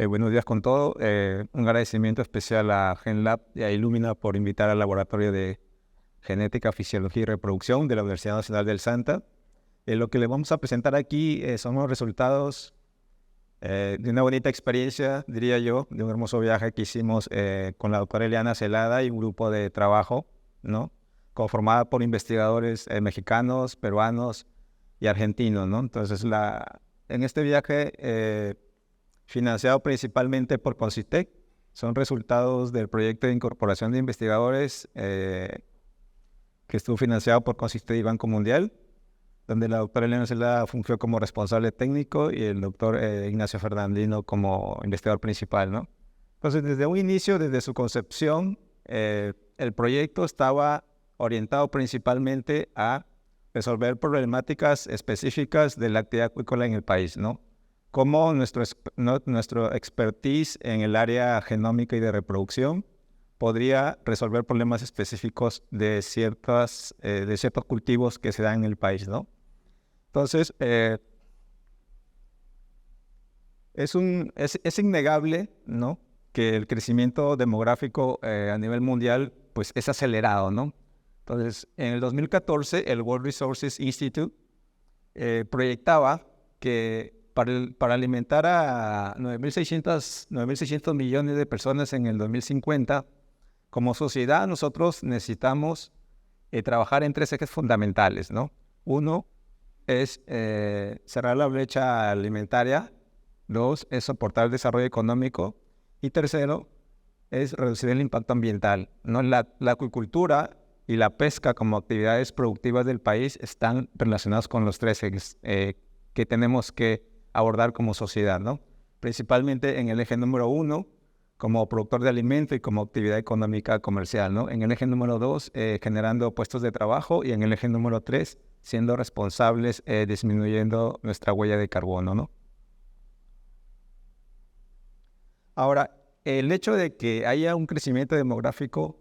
Buenos días con todo. Un agradecimiento especial a GenLab y a Illumina por invitar al Laboratorio de Genética, Fisiología y Reproducción de la Universidad Nacional del Santa. Lo que le vamos a presentar aquí son los resultados de una bonita experiencia, diría yo, de un hermoso viaje que hicimos con la doctora Eliana Celada y un grupo de trabajo, ¿no? Conformada por investigadores mexicanos, peruanos y argentinos, ¿no? Entonces, en este viaje financiado principalmente por Concitec, son resultados del proyecto de incorporación de investigadores que estuvo financiado por Concitec y Banco Mundial, donde la doctora Eliana Celada fungió como responsable técnico y el doctor Ignacio Fernandino como investigador principal, ¿no? Entonces, desde un inicio, desde su concepción, el proyecto estaba orientado principalmente a resolver problemáticas específicas de la actividad acuícola en el país, ¿no? Cómo nuestro expertise en el área genómica y de reproducción podría resolver problemas específicos de ciertos cultivos que se dan en el país, ¿no? Entonces, es innegable, ¿no?, que el crecimiento demográfico a nivel mundial pues, es acelerado, ¿no? Entonces, en el 2014, el World Resources Institute proyectaba que para alimentar a 9.600 millones de personas en el 2050, como sociedad nosotros necesitamos trabajar en tres ejes fundamentales, ¿no? Uno es cerrar la brecha alimentaria. Dos, es soportar el desarrollo económico. Y tercero, es reducir el impacto ambiental, ¿no? La acuicultura y la pesca como actividades productivas del país están relacionados con los tres ejes que tenemos que abordar como sociedad, ¿no? Principalmente en el eje número 1, como productor de alimento y como actividad económica comercial, ¿no? En el eje número 2, generando puestos de trabajo, y en el eje número 3, siendo responsables, disminuyendo nuestra huella de carbono, ¿no? Ahora, el hecho de que haya un crecimiento demográfico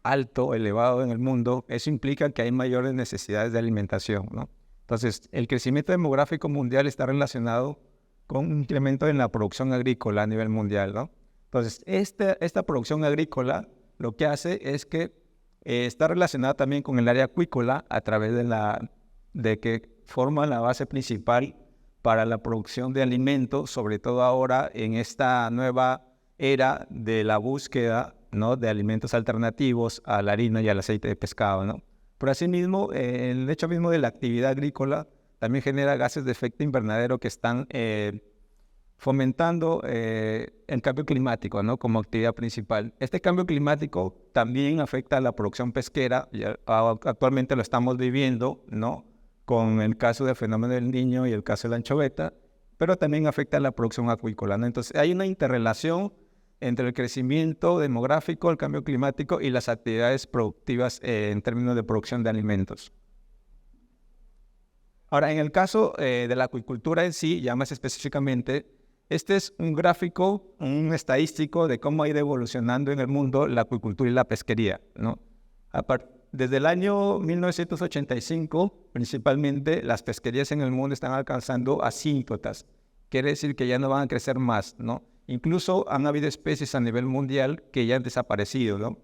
alto, elevado en el mundo, eso implica que hay mayores necesidades de alimentación, ¿no? Entonces, el crecimiento demográfico mundial está relacionado con un incremento en la producción agrícola a nivel mundial, ¿no? Entonces, esta producción agrícola lo que hace es que está relacionada también con el área acuícola a través de que forma la base principal para la producción de alimentos, sobre todo ahora en esta nueva era de la búsqueda, ¿no?, de alimentos alternativos a la harina y al aceite de pescado, ¿no? Por asimismo, el hecho mismo de la actividad agrícola también genera gases de efecto invernadero que están fomentando el cambio climático, ¿no?, como actividad principal. Este cambio climático también afecta a la producción pesquera. Actualmente lo estamos viviendo, ¿no?, con el caso del fenómeno del Niño y el caso de la anchoveta, pero también afecta a la producción acuícola, ¿no? Entonces, hay una interrelación entre el crecimiento demográfico, el cambio climático y las actividades productivas en términos de producción de alimentos. Ahora, en el caso de la acuicultura en sí, ya más específicamente, este es un gráfico, un estadístico de cómo ha ido evolucionando en el mundo la acuicultura y la pesquería, ¿no? Desde el año 1985, principalmente, las pesquerías en el mundo están alcanzando asíntotas. Quiere decir que ya no van a crecer más, ¿no? Incluso han habido especies a nivel mundial que ya han desaparecido, ¿no?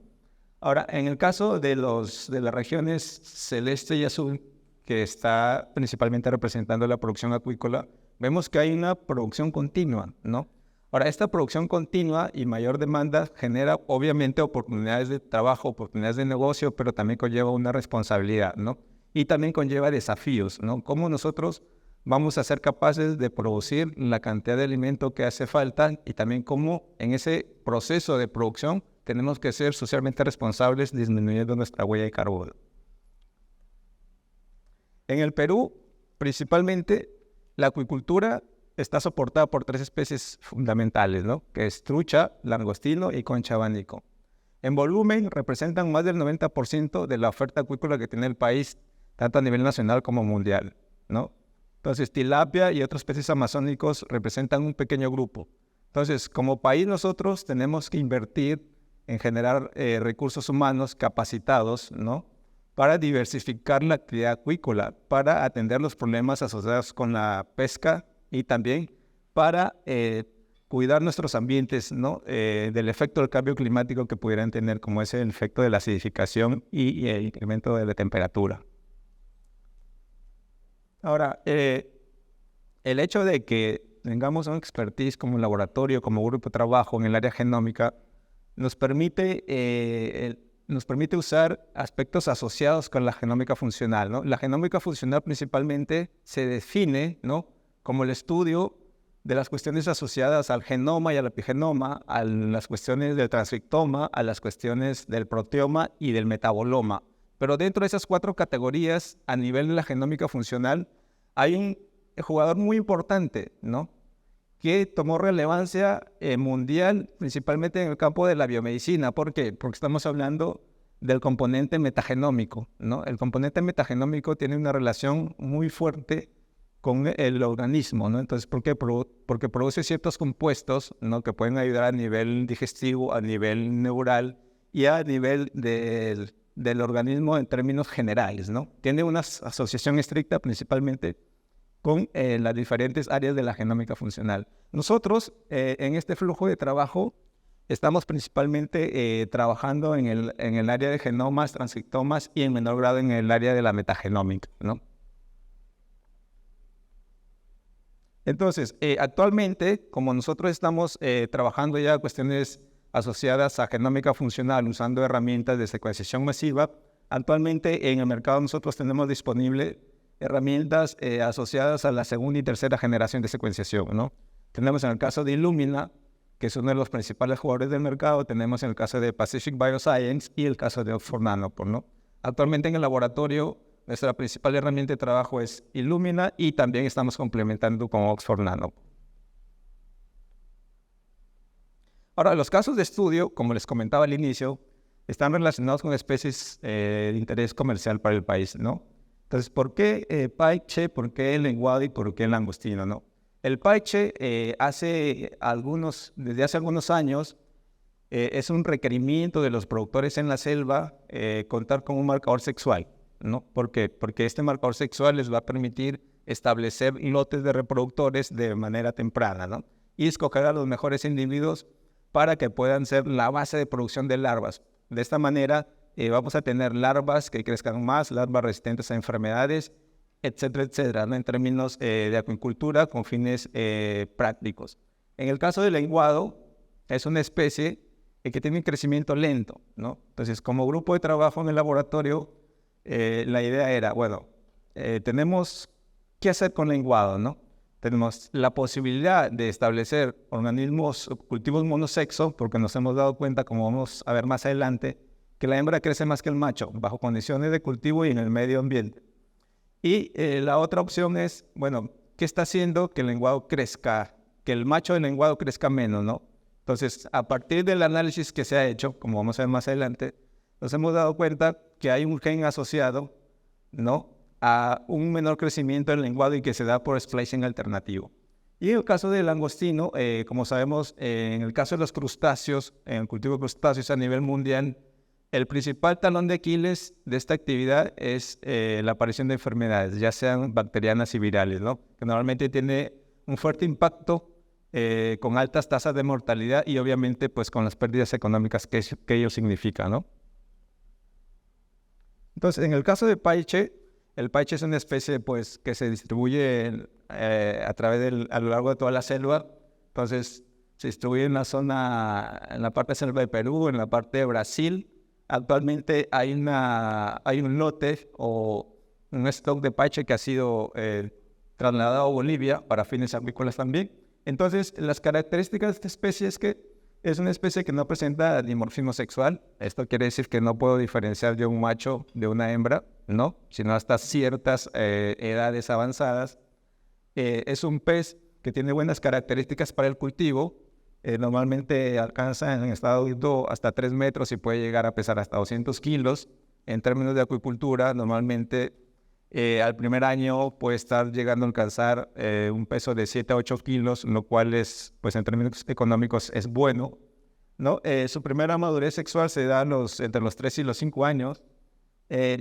Ahora, en el caso de las regiones celeste y azul, que está principalmente representando la producción acuícola, vemos que hay una producción continua, ¿no? Ahora, esta producción continua y mayor demanda genera obviamente oportunidades de trabajo, oportunidades de negocio, pero también conlleva una responsabilidad, ¿no? Y también conlleva desafíos, ¿no? ¿Cómo nosotros vamos a ser capaces de producir la cantidad de alimento que hace falta, y también cómo en ese proceso de producción tenemos que ser socialmente responsables disminuyendo nuestra huella de carbono? En el Perú, principalmente, la acuicultura está soportada por tres especies fundamentales, ¿no?, que es trucha, langostino y concha abanico. En volumen, representan más del 90% de la oferta acuícola que tiene el país, tanto a nivel nacional como mundial, ¿no? Entonces, tilapia y otros peces amazónicos representan un pequeño grupo. Entonces, como país nosotros tenemos que invertir en generar recursos humanos capacitados, ¿no?, para diversificar la actividad acuícola, para atender los problemas asociados con la pesca y también para cuidar nuestros ambientes, ¿no? Del efecto del cambio climático que pudieran tener, como es el efecto de la acidificación y el incremento de la temperatura. Ahora, el hecho de que tengamos un expertise como laboratorio, como grupo de trabajo en el área genómica, nos permite usar aspectos asociados con la genómica funcional, ¿no? La genómica funcional principalmente se define, ¿no?, como el estudio de las cuestiones asociadas al genoma y al epigenoma, a las cuestiones del transcriptoma, a las cuestiones del proteoma y del metaboloma. Pero dentro de esas 4 categorías, a nivel de la genómica funcional, hay un jugador muy importante, ¿no?, que tomó relevancia mundial, principalmente en el campo de la biomedicina. ¿Por qué? Porque estamos hablando del componente metagenómico, ¿no? El componente metagenómico tiene una relación muy fuerte con el organismo, ¿no? Entonces, ¿por qué? Porque produce ciertos compuestos, ¿no?, que pueden ayudar a nivel digestivo, a nivel neural y a nivel del organismo en términos generales, ¿no? Tiene una asociación estricta principalmente con las diferentes áreas de la genómica funcional. Nosotros, en este flujo de trabajo, estamos principalmente trabajando en el área de genomas, transcriptomas y en menor grado en el área de la metagenómica, ¿no? Entonces, actualmente, como nosotros estamos trabajando ya cuestiones asociadas a genómica funcional usando herramientas de secuenciación masiva, actualmente en el mercado nosotros tenemos disponible herramientas asociadas a la segunda y tercera generación de secuenciación, ¿no? Tenemos en el caso de Illumina, que es uno de los principales jugadores del mercado, tenemos en el caso de Pacific Bioscience y el caso de Oxford Nanopore, ¿no? Actualmente en el laboratorio, nuestra principal herramienta de trabajo es Illumina y también estamos complementando con Oxford Nanopore. Ahora, los casos de estudio, como les comentaba al inicio, están relacionados con especies de interés comercial para el país, ¿no? Entonces, ¿por qué paiche? ¿Por qué el lenguado? ¿Y por qué el langostino, no? El paiche, desde hace algunos años, es un requerimiento de los productores en la selva contar con un marcador sexual, ¿no? ¿Por qué? Porque este marcador sexual les va a permitir establecer lotes de reproductores de manera temprana, ¿no? Y escoger a los mejores individuos para que puedan ser la base de producción de larvas. De esta manera, vamos a tener larvas que crezcan más, larvas resistentes a enfermedades, etcétera, etcétera, ¿no?, en términos de acuicultura con fines prácticos. En el caso del lenguado, es una especie que tiene un crecimiento lento, ¿no? Entonces, como grupo de trabajo en el laboratorio, la idea era, bueno, tenemos que hacer con lenguado, ¿no? Tenemos la posibilidad de establecer cultivos monosexo, porque nos hemos dado cuenta, como vamos a ver más adelante, que la hembra crece más que el macho, bajo condiciones de cultivo y en el medio ambiente. Y la otra opción es, bueno, ¿qué está haciendo que el lenguado crezca, que el macho del lenguado crezca menos, ¿no? Entonces, a partir del análisis que se ha hecho, como vamos a ver más adelante, nos hemos dado cuenta que hay un gen asociado, ¿no?, a un menor crecimiento del lenguado y que se da por splicing alternativo. Y en el caso del langostino, como sabemos, en el caso de los crustáceos, en el cultivo de crustáceos a nivel mundial, el principal talón de Aquiles de esta actividad es la aparición de enfermedades, ya sean bacterianas y virales, ¿no?, que normalmente tiene un fuerte impacto con altas tasas de mortalidad y obviamente pues con las pérdidas económicas que ello significa, ¿no? Entonces, en el caso de paiche, el paiche es una especie pues que se distribuye a lo largo de toda la selva. Entonces, se distribuye en la parte de selva de Perú, en la parte de Brasil. Actualmente hay un lote o un stock de paiche que ha sido trasladado a Bolivia para fines agrícolas también. Entonces, las características de esta especie es que es una especie que no presenta dimorfismo sexual. Esto quiere decir que no puedo diferenciar de un macho de una hembra, ¿no?, sino hasta ciertas edades avanzadas. Es un pez que tiene buenas características para el cultivo. Normalmente alcanza en estado adulto hasta 3 metros y puede llegar a pesar hasta 200 kilos. En términos de acuicultura, normalmente al primer año puede estar llegando a alcanzar un peso de 7 a 8 kilos, lo cual es, pues en términos económicos es bueno, ¿no? Su primera madurez sexual se da entre los 3 y los 5 años.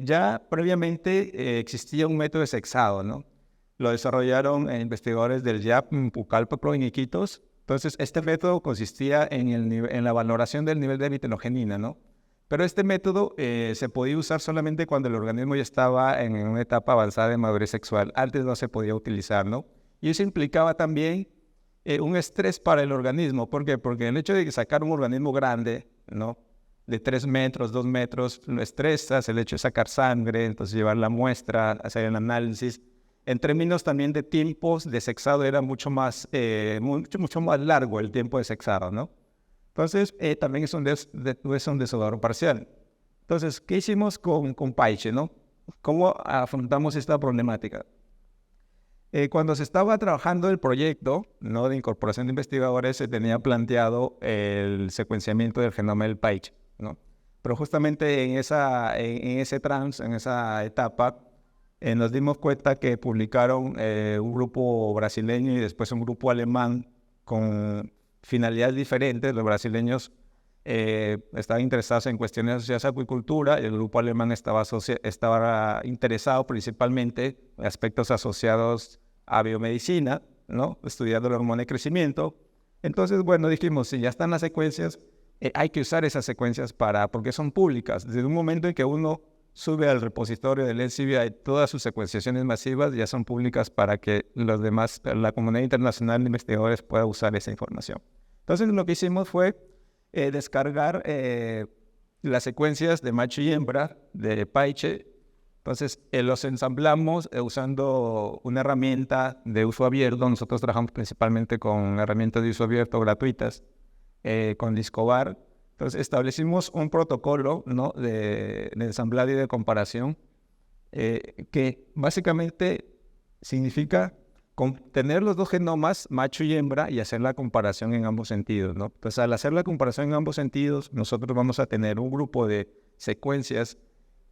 Ya previamente existía un método de sexado, ¿no? Lo desarrollaron investigadores del IAP en Pucallpa, en Iquitos, Entonces, este método consistía en la valoración del nivel de vitelogenina, ¿no? Pero este método se podía usar solamente cuando el organismo ya estaba en una etapa avanzada de madurez sexual. Antes no se podía utilizar, ¿no? Y eso implicaba también un estrés para el organismo. ¿Por qué? Porque el hecho de sacar un organismo grande, ¿no? De 3 metros, 2 metros, lo estresas, el hecho de sacar sangre, entonces llevar la muestra, hacer el análisis. En términos también de tiempos de sexado era mucho más largo el tiempo de sexado, ¿no? Entonces, también es un desolador parcial. Entonces, ¿qué hicimos con Paiche, no? ¿Cómo afrontamos esta problemática? Cuando se estaba trabajando el proyecto, ¿no?, de incorporación de investigadores, se tenía planteado el secuenciamiento del genoma del Paiche, ¿no? Pero justamente en esa etapa, nos dimos cuenta que publicaron un grupo brasileño y después un grupo alemán con finalidades diferentes. Los brasileños estaban interesados en cuestiones asociadas a acuicultura y el grupo alemán estaba interesado principalmente en aspectos asociados a biomedicina, ¿no?, estudiando la hormona de crecimiento. Entonces, bueno, dijimos, si ya están las secuencias, hay que usar esas secuencias porque son públicas. Desde un momento en que uno sube al repositorio del NCBI todas sus secuenciaciones masivas, ya son públicas para que los demás, la comunidad internacional de investigadores pueda usar esa información. Entonces lo que hicimos fue descargar las secuencias de macho y hembra de Paiche. Entonces los ensamblamos usando una herramienta de uso abierto. Nosotros trabajamos principalmente con herramientas de uso abierto gratuitas, con Discobar. Entonces establecimos un protocolo, ¿no?, de ensamblado y de comparación que básicamente significa tener los dos genomas, macho y hembra, y hacer la comparación en ambos sentidos, ¿no? Entonces, al hacer la comparación en ambos sentidos, nosotros vamos a tener un grupo de secuencias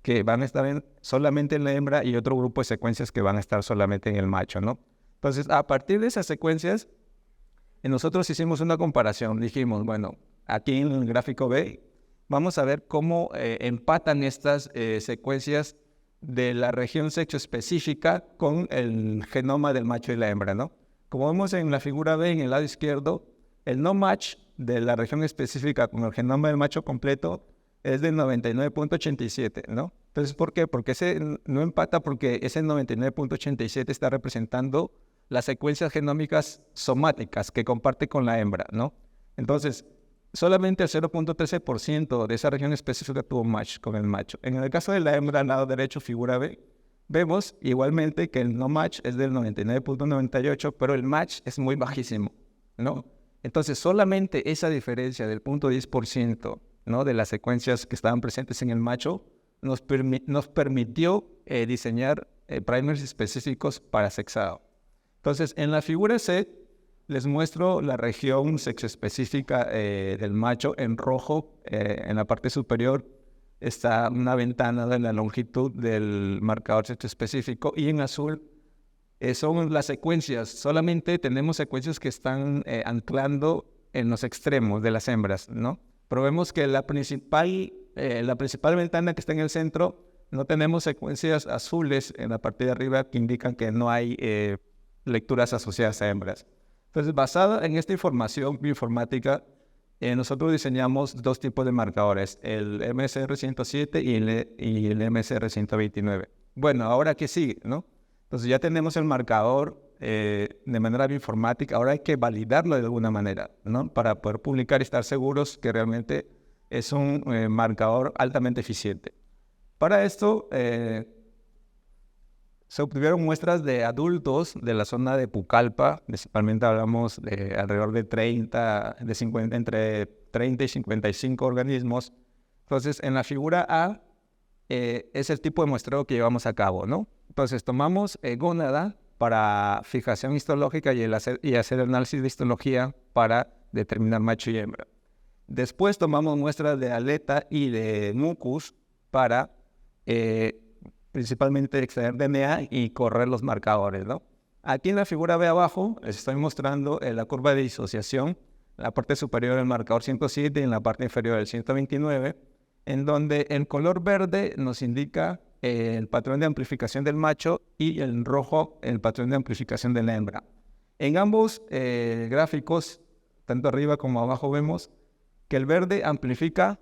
que van a estar solamente en la hembra y otro grupo de secuencias que van a estar solamente en el macho, ¿no? Entonces, a partir de esas secuencias, nosotros hicimos una comparación. Dijimos, bueno, aquí en el gráfico B, vamos a ver cómo empatan estas secuencias de la región sexo específica con el genoma del macho y la hembra, ¿no? Como vemos en la figura B, en el lado izquierdo, el no match de la región específica con el genoma del macho completo es de 99.87, ¿no? Entonces, ¿por qué? Porque ese no empata, porque ese 99.87 está representando las secuencias genómicas somáticas que comparte con la hembra, ¿no? Entonces, solamente el 0.13% de esa región específica tuvo match con el macho. En el caso de la hembra, al lado derecho, figura B, vemos igualmente que el no match es del 99.98, pero el match es muy bajísimo, ¿no? Entonces, solamente esa diferencia del 0.10%, ¿no?, de las secuencias que estaban presentes en el macho nos permitió diseñar primers específicos para sexado. Entonces, en la figura C, les muestro la región sexoespecífica del macho en rojo. En la parte superior está una ventana de la longitud del marcador sexoespecífico y en azul son las secuencias. Solamente tenemos secuencias que están anclando en los extremos de las hembras, ¿no? Pero vemos que la principal ventana que está en el centro, no tenemos secuencias azules en la parte de arriba que indican que no hay lecturas asociadas a hembras. Entonces, basada en esta información bioinformática, nosotros diseñamos dos tipos de marcadores, el MSR107 y el MSR129. Bueno, ¿ahora qué sigue, no? Entonces, ya tenemos el marcador de manera bioinformática, ahora hay que validarlo de alguna manera, ¿no?, para poder publicar y estar seguros que realmente es un marcador altamente eficiente. Para esto, se obtuvieron muestras de adultos de la zona de Pucallpa. Principalmente hablamos de alrededor de entre 30 y 55 organismos. Entonces, en la figura A es el tipo de muestreo que llevamos a cabo, ¿no? Entonces, tomamos gónada para fijación histológica y hacer análisis de histología para determinar macho y hembra. Después tomamos muestras de aleta y de mucus para principalmente extraer DNA y correr los marcadores, ¿no? Aquí en la figura B abajo les estoy mostrando la curva de disociación, en la parte superior el marcador 107 y en la parte inferior el 129, en donde el color verde nos indica el patrón de amplificación del macho y el rojo el patrón de amplificación de la hembra. En ambos gráficos tanto arriba como abajo vemos que el verde amplifica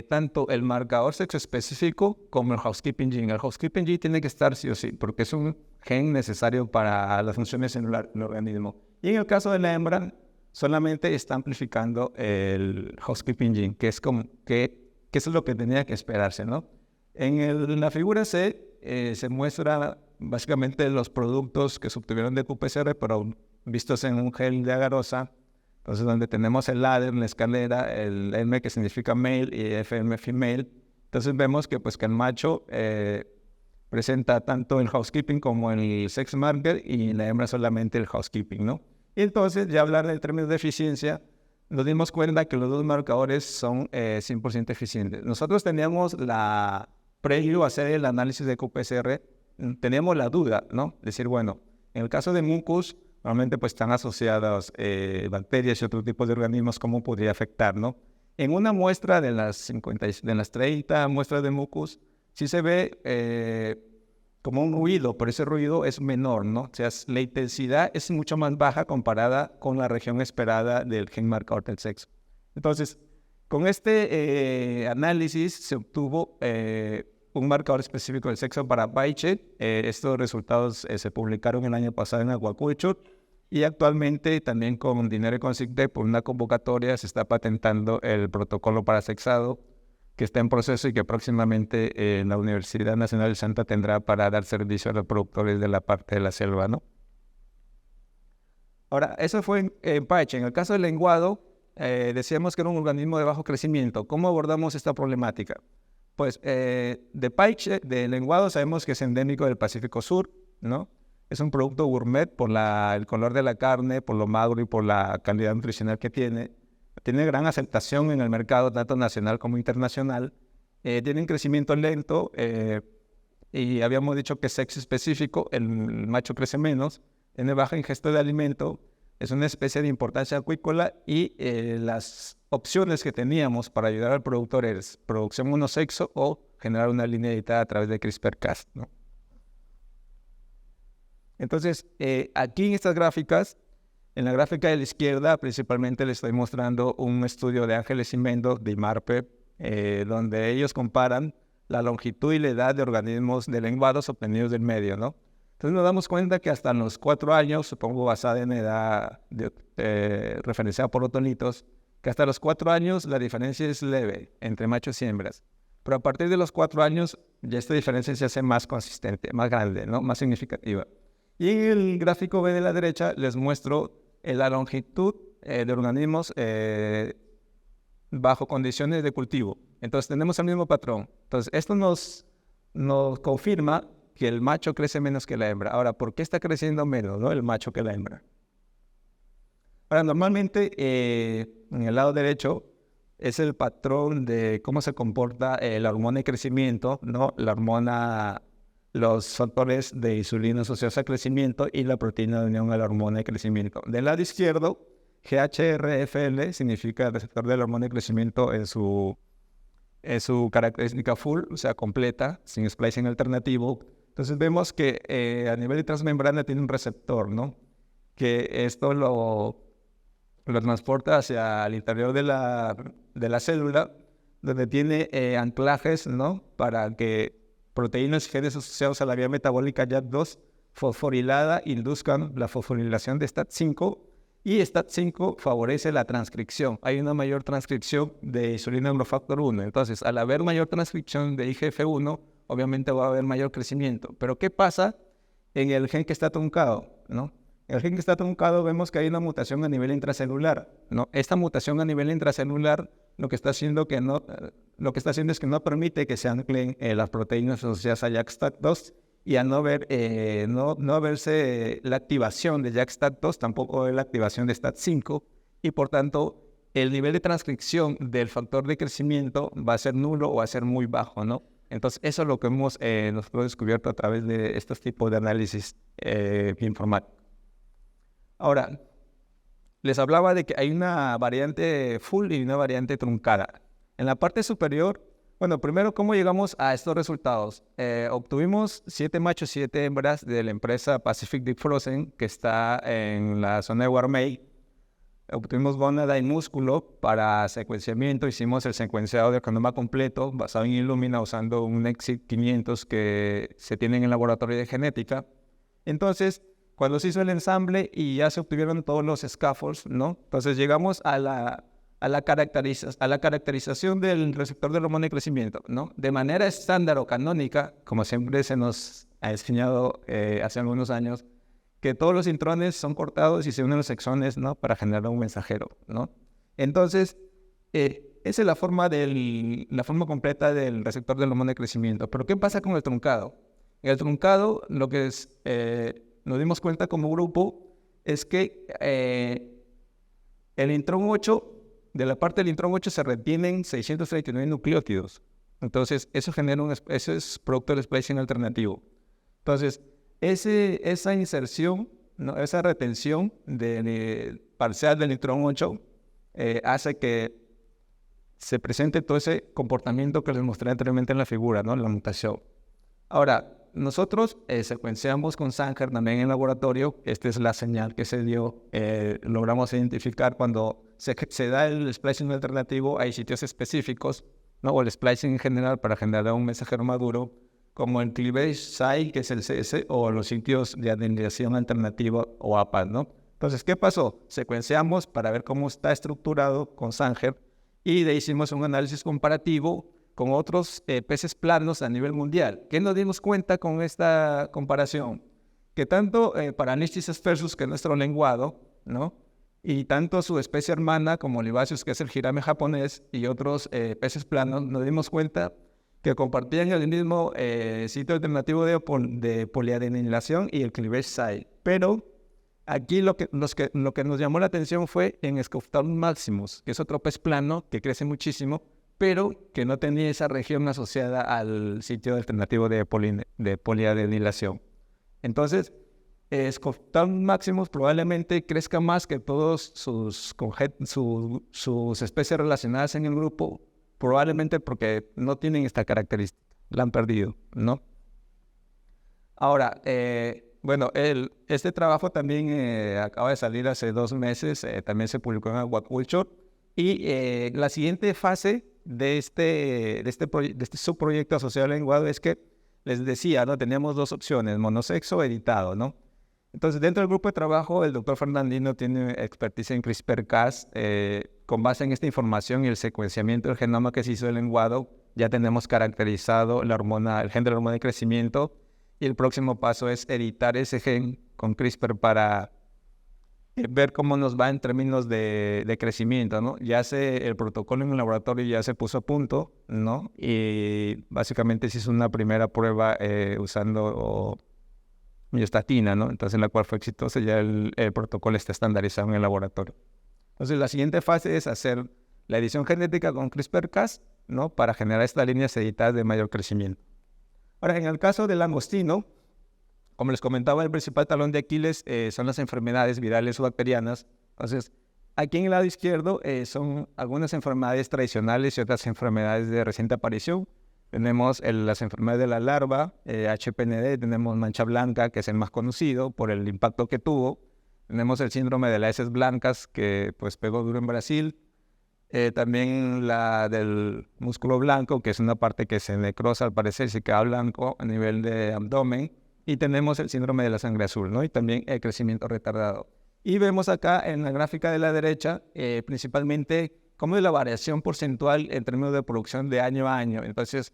tanto el marcador sexo específico como el housekeeping gene. El housekeeping gene tiene que estar sí o sí, porque es un gen necesario para las funciones celulares del organismo. Y en el caso de la hembra, solamente está amplificando el housekeeping gene, que es como que eso es lo que tenía que esperarse, ¿no? En la figura C se muestra básicamente los productos que se obtuvieron de qPCR, pero vistos en un gel de agarosa. Entonces, donde tenemos el ladder, la escalera, el M que significa male y FM female. Entonces vemos que, pues, que el macho presenta tanto el housekeeping como el sex marker y la hembra solamente el housekeeping, ¿no? Y entonces, ya hablar en términos de eficiencia, nos dimos cuenta que los dos marcadores son 100% eficientes. Nosotros teníamos previo a hacer el análisis de qPCR, teníamos la duda, ¿no? Decir, bueno, en el caso de mucus, normalmente pues están asociadas bacterias y otro tipo de organismos, ¿cómo podría afectar, no? En una muestra de las 30 muestras de mucus, sí se ve como un ruido, pero ese ruido es menor, ¿no? O sea, la intensidad es mucho más baja comparada con la región esperada del gen marcador del sexo. Entonces, con este análisis se obtuvo un marcador específico del sexo para Paiche. Estos resultados se publicaron el año pasado en Aquaculture y actualmente también con dinero y con SIGDEC por una convocatoria se está patentando el protocolo para sexado que está en proceso y que próximamente la Universidad Nacional del Santa tendrá para dar servicio a los productores de la parte de la selva, ¿no? Ahora, eso fue en Paiche. En el caso del lenguado, decíamos que era un organismo de bajo crecimiento. ¿Cómo abordamos esta problemática? Pues de Paiche, de lenguado, sabemos que es endémico del Pacífico Sur, ¿no? Es un producto gourmet por el color de la carne, por lo magro y por la calidad nutricional que tiene. Tiene gran aceptación en el mercado, tanto nacional como internacional. Tiene un crecimiento lento y habíamos dicho que es sexo específico, el macho crece menos, tiene baja ingesta de alimento, es una especie de importancia acuícola y las opciones que teníamos para ayudar al productor es producción monosexo o generar una línea editada a través de CRISPR-Cas, ¿no? Entonces, aquí en estas gráficas, en la gráfica de la izquierda, principalmente les estoy mostrando un estudio de Ángeles y Mendoz de IMARPE, donde ellos comparan la longitud y la edad de organismos de lenguados obtenidos del medio, ¿no? Entonces nos damos cuenta que hasta los 4 años, supongo basada en edad referenciada por otolitos, que hasta los 4 años la diferencia es leve entre machos y hembras. Pero a partir de los 4 años ya esta diferencia se hace más consistente, más grande, ¿no? Más significativa. Y en el gráfico B de la derecha les muestro la longitud de organismos bajo condiciones de cultivo. Entonces tenemos el mismo patrón. Entonces esto nos confirma que el macho crece menos que la hembra. Ahora, ¿por qué está creciendo menos, ¿no? El macho que la hembra? Ahora, normalmente en el lado derecho es el patrón de cómo se comporta la hormona de crecimiento, ¿no? La hormona, los factores de insulina asociados al crecimiento y la proteína de unión a la hormona de crecimiento. Del lado izquierdo, GHRFL significa el receptor de la hormona de crecimiento en su característica full, o sea, completa, sin splicing alternativo. Entonces vemos que a nivel de transmembrana tiene un receptor, ¿no? Que esto lo transporta hacia el interior de la célula, donde tiene anclajes, ¿no? Para que proteínas y genes asociados a la vía metabólica JAK2 fosforilada induzcan la fosforilación de STAT5 y STAT5 favorece la transcripción. Hay una mayor transcripción de insulina neurofactor 1. Entonces, al haber mayor transcripción de IGF-1, obviamente va a haber mayor crecimiento. Pero ¿qué pasa en el gen que está truncado, ¿no? En el gen que está truncado vemos que hay una mutación a nivel intracelular, ¿no? Esta mutación a nivel intracelular lo que está haciendo es que no permite que se anclen las proteínas asociadas a JAK-STAT2 y a no verse la activación de JAK-STAT2, tampoco la activación de STAT5 y por tanto el nivel de transcripción del factor de crecimiento va a ser nulo o va a ser muy bajo, ¿no? Entonces eso es lo que hemos nosotros descubierto a través de estos tipos de análisis informáticos. Ahora, les hablaba de que hay una variante full y una variante truncada. En la parte superior, bueno, primero, ¿cómo llegamos a estos resultados? Obtuvimos 7 machos y 7 hembras de la empresa Pacific Deep Frozen, que está en la zona de Guarmey. obtuvimos gónada y músculo para secuenciamiento. Hicimos el secuenciado del genoma completo basado en Illumina usando un EXIT 500 que se tiene en el laboratorio de genética. Entonces, cuando se hizo el ensamble y ya se obtuvieron todos los scaffolds, ¿no? Entonces llegamos a la caracterización del receptor del hormona de crecimiento, ¿no? De manera estándar o canónica, como siempre se nos ha enseñado hace algunos años, que todos los intrones son cortados y se unen los exones, ¿no? Para generar un mensajero, ¿no? Entonces, esa es la forma completa del receptor del hormona de crecimiento. Pero ¿qué pasa con el truncado? En el truncado, lo que nos dimos cuenta como grupo es que el intrón 8, de la parte del intrón 8 se retienen 639 nucleótidos. Entonces, eso es producto del splicing alternativo. Entonces, esa inserción, ¿no? Esa retención parcial del intrón 8 hace que se presente todo ese comportamiento que les mostré anteriormente en la figura, ¿no? La mutación. Ahora, nosotros secuenciamos con Sanger también en laboratorio. Esta es la señal que se dio. Logramos identificar cuando se da el splicing alternativo. Hay sitios específicos, ¿no? O el splicing en general para generar un mensajero maduro, como el cleavage site, que es el CS, o los sitios de adenylación alternativa o APA, ¿no? Entonces, ¿qué pasó? Secuenciamos para ver cómo está estructurado con Sanger y de ahí hicimos un análisis comparativo con otros peces planos a nivel mundial. ¿Qué nos dimos cuenta con esta comparación? Que tanto Paranistis aspersus, que es nuestro lenguado, ¿no? Y tanto su especie hermana como Libaceus, que es el jirame japonés, y otros peces planos, nos dimos cuenta que compartían el mismo sitio alternativo de poliadenilación y el cleavage site. Pero aquí lo que nos llamó la atención fue en Scophtalus maximus, que es otro pez plano que crece muchísimo, pero que no tenía esa región asociada al sitio alternativo de poliadenilación. Entonces, Scophtalus maximus probablemente crezca más que todos sus especies relacionadas en el grupo, probablemente porque no tienen esta característica, la han perdido, ¿no? Ahora, bueno, este trabajo también acaba de salir hace 2 meses, también se publicó en Aquaculture, y la siguiente fase de este subproyecto asociado al lenguado es que, les decía, ¿no? Teníamos 2 opciones, monosexo o editado, ¿no? Entonces, dentro del grupo de trabajo, el doctor Fernandino tiene expertise en CRISPR-Cas. Con base en esta información y el secuenciamiento del genoma que se hizo del lenguado, ya tenemos caracterizado el gen de la hormona de crecimiento, y el próximo paso es editar ese gen con CRISPR para ver cómo nos va en términos de crecimiento, ¿no? El protocolo en el laboratorio ya se puso a punto, ¿no? Y básicamente se hizo una primera prueba usando miostatina, ¿no? Entonces, la cual fue exitosa, ya el protocolo está estandarizado en el laboratorio. Entonces, la siguiente fase es hacer la edición genética con CRISPR-Cas, ¿no? Para generar estas líneas editadas de mayor crecimiento. Ahora, en el caso del langostino, como les comentaba, el principal talón de Aquiles son las enfermedades virales o bacterianas. Entonces, aquí en el lado izquierdo son algunas enfermedades tradicionales y otras enfermedades de reciente aparición. Tenemos las enfermedades de la larva, HPND, tenemos mancha blanca, que es el más conocido por el impacto que tuvo. Tenemos el síndrome de las heces blancas, que pues pegó duro en Brasil. También la del músculo blanco, que es una parte que se necrosa, al parecer se queda blanco a nivel de abdomen. Y tenemos el síndrome de la sangre azul, ¿no? Y también el crecimiento retardado. Y vemos acá en la gráfica de la derecha, principalmente, cómo es la variación porcentual en términos de producción de año a año. Entonces,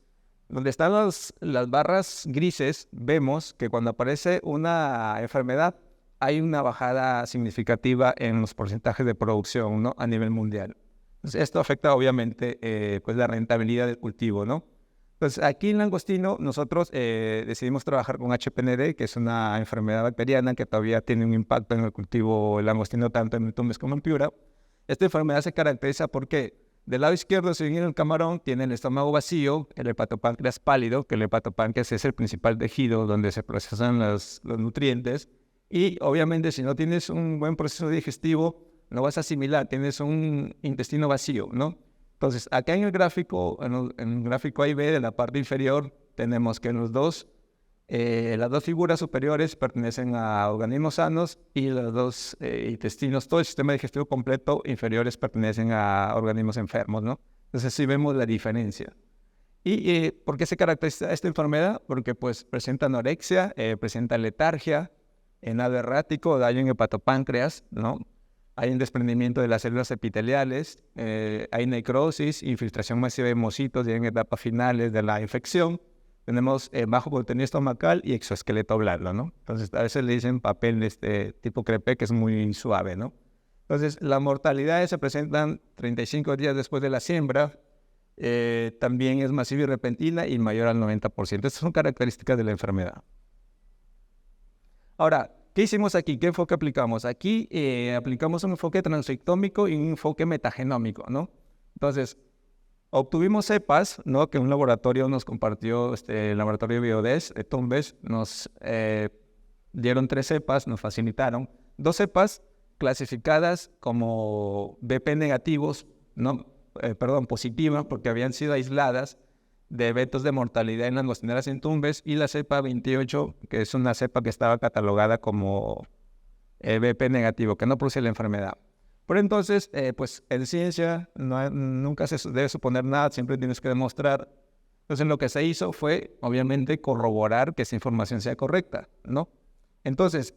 donde están las barras grises, vemos que cuando aparece una enfermedad, hay una bajada significativa en los porcentajes de producción, ¿no? A nivel mundial. Entonces, esto afecta obviamente pues la rentabilidad del cultivo, ¿no? Entonces, aquí en langostino nosotros decidimos trabajar con HPND, que es una enfermedad bacteriana que todavía tiene un impacto en el cultivo del langostino, tanto en Tumbes como en Piura. Esta enfermedad se caracteriza porque del lado izquierdo, si bien el camarón tiene el estómago vacío, el hepatopáncreas pálido, que el hepatopáncreas es el principal tejido donde se procesan los nutrientes, y obviamente si no tienes un buen proceso digestivo, no vas a asimilar, tienes un intestino vacío, ¿no? Entonces, acá en el gráfico A y B de la parte inferior, tenemos que en los dos Las dos figuras superiores pertenecen a organismos sanos y los dos intestinos, todo el sistema digestivo completo inferiores pertenecen a organismos enfermos, ¿no? Entonces sí vemos la diferencia. ¿Y por qué se caracteriza esta enfermedad? Porque pues presenta anorexia, presenta letargia, nado errático, daño en hepatopáncreas, ¿no? Hay un desprendimiento de las células epiteliales, hay necrosis, infiltración masiva de hemocitos ya en etapas finales de la infección. Tenemos bajo contenido estomacal y exoesqueleto blando, ¿no? Entonces, a veces le dicen papel tipo crepé, que es muy suave, ¿no? Entonces, las mortalidades se presentan 35 días después de la siembra. También es masiva y repentina y mayor al 90%. Estas son características de la enfermedad. Ahora, ¿qué hicimos aquí? ¿Qué enfoque aplicamos? Aquí aplicamos un enfoque transcriptómico y un enfoque metagenómico, ¿no? Entonces, obtuvimos cepas, ¿no? Que un laboratorio nos compartió, el laboratorio Biodes de Tumbes, nos dieron 3 cepas, nos facilitaron 2 cepas clasificadas como BP negativos, ¿no? Positivas, porque habían sido aisladas de eventos de mortalidad en langostineras en Tumbes, y la cepa 28, que es una cepa que estaba catalogada como BP negativo, que no produce la enfermedad. Pero entonces, pues en ciencia nunca se debe suponer nada, siempre tienes que demostrar. Entonces lo que se hizo fue, obviamente, corroborar que esa información sea correcta, ¿no? Entonces,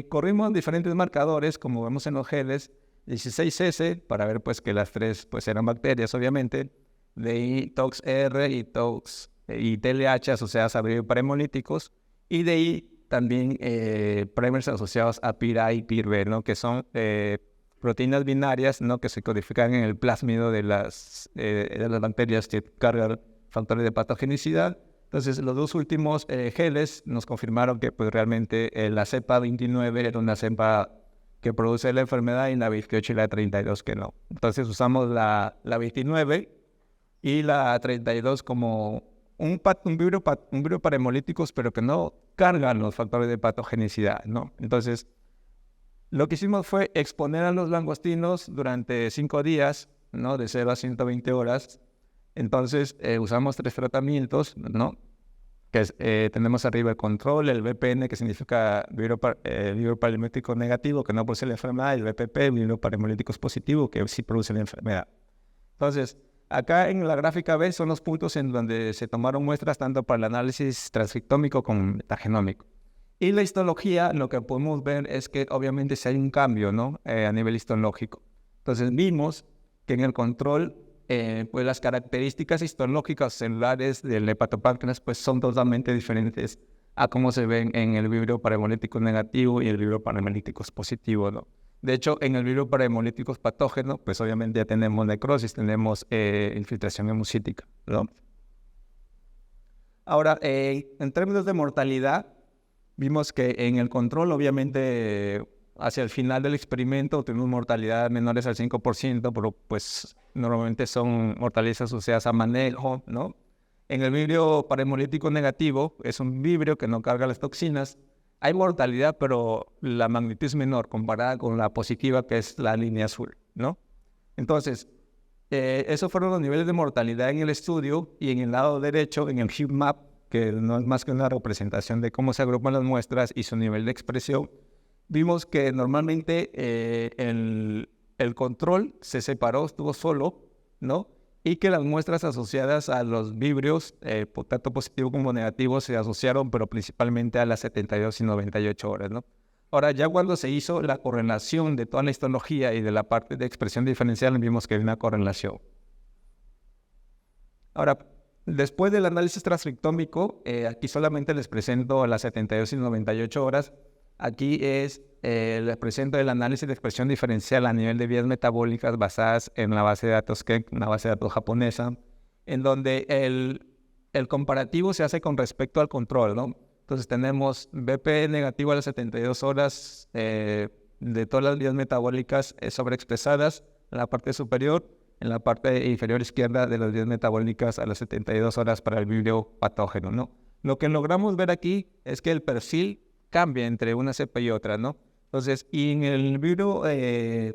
corrimos diferentes marcadores, como vemos en los geles, 16S, para ver pues que las 3 pues eran bacterias, obviamente, de ahí TOX-R y TLH asociadas a bioparahemolíticos, y de ahí también primers asociados a PIR-A y PIR-B, ¿no? Que son proteínas binarias, ¿no? Que se codifican en el plásmido de las bacterias que cargan factores de patogenicidad. Entonces, los 2 últimos geles nos confirmaron que pues realmente la cepa 29 era una cepa que produce la enfermedad, y la 28 y la 32 que no. Entonces usamos la 29 y la 32 como un virus para hemolíticos, pero que no cargan los factores de patogenicidad, ¿no? Entonces, lo que hicimos fue exponer a los langostinos durante 5 días, ¿no? De 0 a 120 horas. Entonces, usamos 3 tratamientos, ¿no? Que tenemos arriba el control, el VPN, que significa virus parahemolítico negativo, que no produce la enfermedad, y el VPP, virus parahemolíticos positivo, que sí produce la enfermedad. Entonces, acá en la gráfica B son los puntos en donde se tomaron muestras tanto para el análisis transcriptómico como metagenómico. Y la histología, lo que podemos ver es que obviamente sí hay un cambio, ¿no? A nivel histológico. Entonces vimos que en el control, pues las características histológicas celulares del hepatopáncreas pues son totalmente diferentes a cómo se ven en el vibrio parahemolítico negativo y el vibrio parahemolítico positivo, ¿no? De hecho, en el vibrio parahemolítico patógeno, pues obviamente ya tenemos necrosis, tenemos infiltración hemocítica, ¿no? Ahora, en términos de mortalidad, vimos que en el control, obviamente, hacia el final del experimento tenemos mortalidades menores al 5%, pero pues normalmente son mortalidades asociadas a manejo, ¿no? En el vibrio parahemolítico negativo, es un vibrio que no carga las toxinas. Hay mortalidad, pero la magnitud es menor comparada con la positiva, que es la línea azul, ¿no? Entonces, esos fueron los niveles de mortalidad en el estudio, y en el lado derecho, en el heat map, que no es más que una representación de cómo se agrupan las muestras y su nivel de expresión, vimos que normalmente el control se separó, estuvo solo, ¿no? Y que las muestras asociadas a los vibrios, tanto positivo como negativo, se asociaron, pero principalmente a las 72 y 98 horas, ¿no? Ahora, ya cuando se hizo la correlación de toda la histología y de la parte de expresión diferencial, vimos que hay una correlación. Ahora, después del análisis transcriptómico, aquí solamente les presento las 72 y 98 horas. Aquí les presento el análisis de expresión diferencial a nivel de vías metabólicas basadas en la base de datos Keck, una base de datos japonesa, en donde el comparativo se hace con respecto al control, ¿no? Entonces tenemos BP negativo a las 72 horas de todas las vías metabólicas sobreexpresadas en la parte superior, en la parte inferior izquierda de las vías metabólicas a las 72 horas para el vibrio patógeno, ¿no? Lo que logramos ver aquí es que el perfil cambia entre una cepa y otra, ¿no? Entonces, y en el vibrio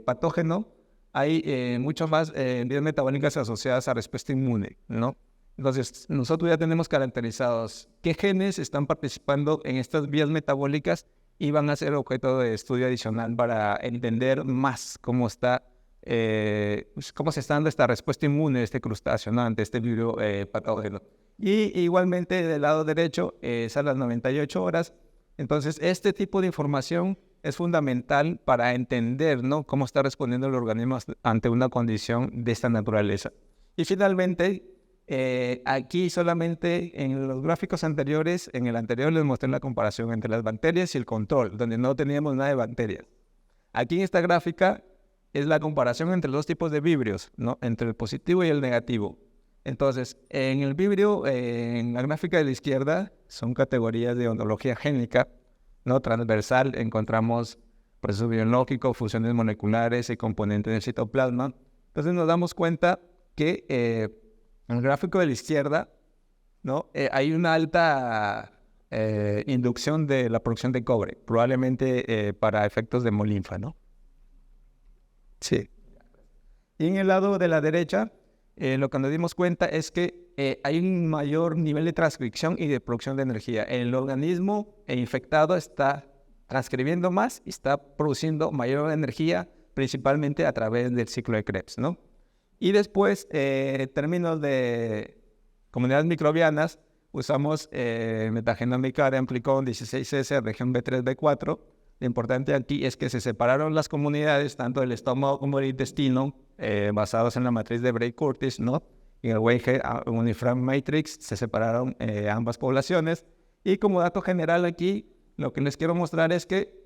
patógeno hay mucho más vías metabólicas asociadas a respuesta inmune, ¿no? Entonces, nosotros ya tenemos caracterizados qué genes están participando en estas vías metabólicas y van a ser objeto de estudio adicional para entender más cómo cómo se está dando esta respuesta inmune de este crustáceo, ¿no?, ante este virus patógeno. Y igualmente del lado derecho es a las 98 horas. Entonces, este tipo de información es fundamental para entender, ¿no?, cómo está respondiendo el organismo ante una condición de esta naturaleza. Y finalmente, aquí solamente en los gráficos anteriores, en el anterior les mostré la comparación entre las bacterias y el control, donde no teníamos nada de bacterias. Aquí en esta gráfica es la comparación entre los tipos de vibrios, ¿no?, entre el positivo y el negativo. Entonces, en el vibrio, en la gráfica de la izquierda, son categorías de ontología génica, ¿no? Transversal, encontramos proceso biológico, funciones moleculares y componentes del citoplasma. Entonces nos damos cuenta que en el gráfico de la izquierda, ¿no?, hay una alta inducción de la producción de cobre, probablemente para efectos de hemolinfa, ¿no? Sí. Y en el lado de la derecha, lo que nos dimos cuenta es que hay un mayor nivel de transcripción y de producción de energía. El organismo infectado está transcribiendo más y está produciendo mayor energía, principalmente a través del ciclo de Krebs, ¿no? Y después, en términos de comunidades microbianas, usamos metagenómica de Amplicon 16S, región B3, B4. Lo importante aquí es que se separaron las comunidades, tanto del estómago como del intestino, basados en la matriz de Bray-Curtis, ¿no? Y en el Weige Uniframe Matrix se separaron ambas poblaciones. Y como dato general aquí, lo que les quiero mostrar es que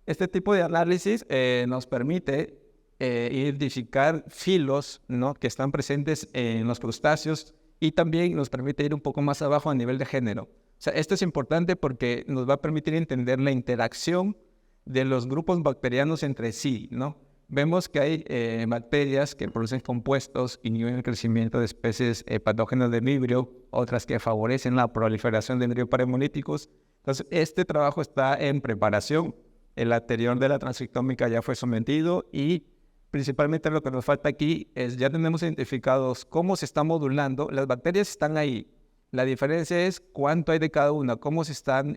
este tipo de análisis nos permite identificar filos, ¿no?, que están presentes en los crustáceos, y también nos permite ir un poco más abajo a nivel de género. O sea, esto es importante porque nos va a permitir entender la interacción de los grupos bacterianos entre sí, ¿no? Vemos que hay bacterias que producen compuestos, inhiben el crecimiento de especies patógenas del vibrio, otras que favorecen la proliferación de embrioparemolíticos. Entonces, este trabajo está en preparación. El anterior de la transcriptómica ya fue sometido y principalmente lo que nos falta aquí es ya tenemos identificados cómo se está modulando. Las bacterias están ahí. La diferencia es cuánto hay de cada una, cómo se están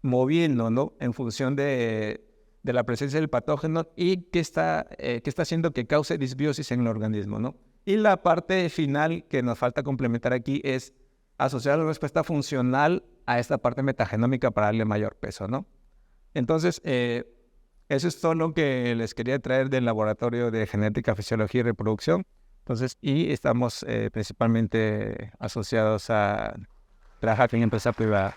moviendo, ¿no?, en función de la presencia del patógeno y qué está haciendo que cause disbiosis en el organismo, ¿no? Y la parte final que nos falta complementar aquí es asociar la respuesta funcional a esta parte metagenómica para darle mayor peso, ¿no? Entonces, eso es todo lo que les quería traer del Laboratorio de Genética, Fisiología y Reproducción. Entonces, y estamos principalmente asociados a trabajar en empresa privada.